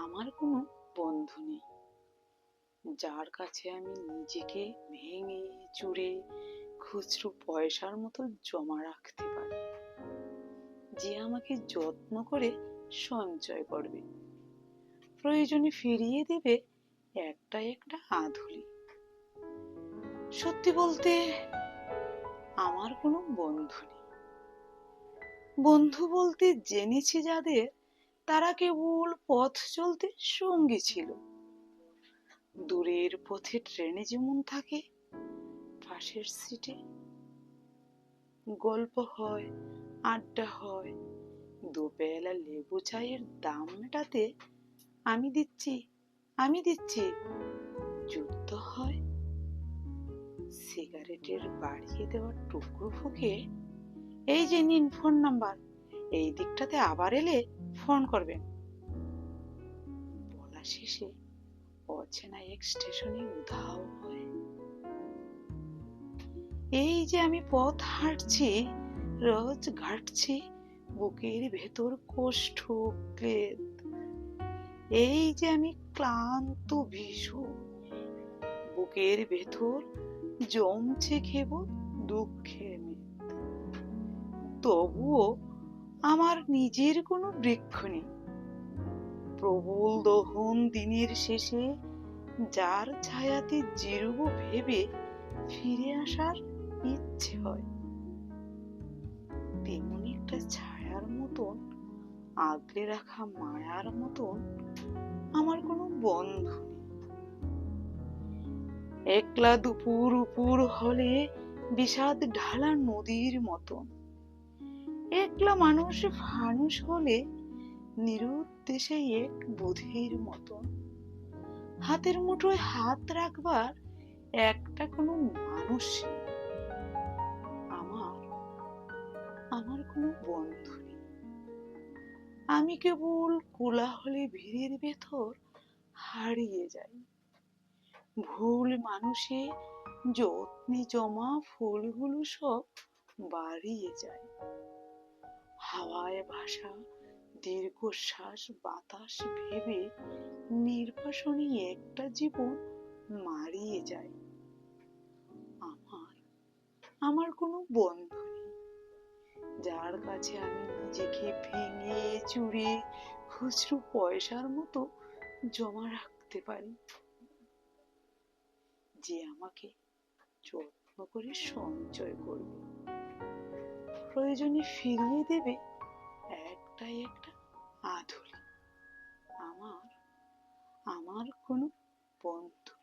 আমার কোনো বন্ধু নেই যার কাছে আমি নিজেকে ভেঙে চুরে খুচরো পয়সার মতো জমা রাখতে পারি, যে আমাকে যত্ন করে সঞ্চয় করবে, প্রয়োজনে ফিরিয়ে দেবে একটা একটা আধুলি। সত্যি বলতে আমার কোনো বন্ধু নেই। বন্ধু বলতে জেনেছি যাদের, তারা কেবল পথ চলতে সঙ্গী ছিল। দূরের পথে ট্রেনে যেমন থাকে, পাশের সিটে গল্প হয়, আড্ডা হয়, দুবেলা লেবু চায়ের দাম মেটাতে আমি দিচ্ছি আমি দিচ্ছি যুদ্ধ হয়। সিগারেটের বাড়িয়ে দেওয়ার টুকরো ফুঁকে, এই যে নিন ফোন নাম্বার, এই দিকটাতে আবার এলে ফোন করবেন, বলা শেষে অচেনা এক স্টেশনে উধাও হয়। এই যে আমি পথ হাঁটছি, রোজ ঘাটছি বুকের ভেতর কষ্ট ক্লেদ। এই যে আমি ক্লান্ত ভীষণ, বুকের ভেতর জমছে কেবল দুঃখের মেদ। তবুও আমার নিজের কোনো বৃক্ষ নেই। প্রবল দহন দিনের শেষে যার ছায়াতে জিরব ভেবে ফিরে আসার ইচ্ছে হয়, তেমনি একটা ছায়ার মতন, আগলে রাখা মায়ার মতন আমার কোনো বন্ধু নেই। একলা দুপুর উপুর হলে বিষাদ ঢালা নদীর মতন, একলা মানুষ ফানুষ হলে নিরুদ্দেশে এক বুধির মতন, হাতের মুঠোয় হাত রাখবার একটা কোনো মানুষ নেই। আমার আমার কোনো বন্ধু নেই। আমি কেবল কোলাহলে ভিড়ের ভেতর হারিয়ে যাই, ভুল মানুষে যত্নে জমা ফুলগুলো সব বাড়িয়ে যায়। হাওয়ায় ভাসা দীর্ঘশ্বাস বাতাস ভেবে নির্বাসনে একটা জীবন মারিয়ে যায়। আমার আমার কোনো বন্ধু নেই যার কাছে আমি নিজেকে ভেঙে চুরে খুচরো পয়সার মতো জমা রাখতে পারি, যে আমাকে যত্ন করে সঞ্চয় করবে, প্রয়োজনে ফিরিয়ে দেবে একটা একটা আধুলি। আমার আমার কোনো বন্ধু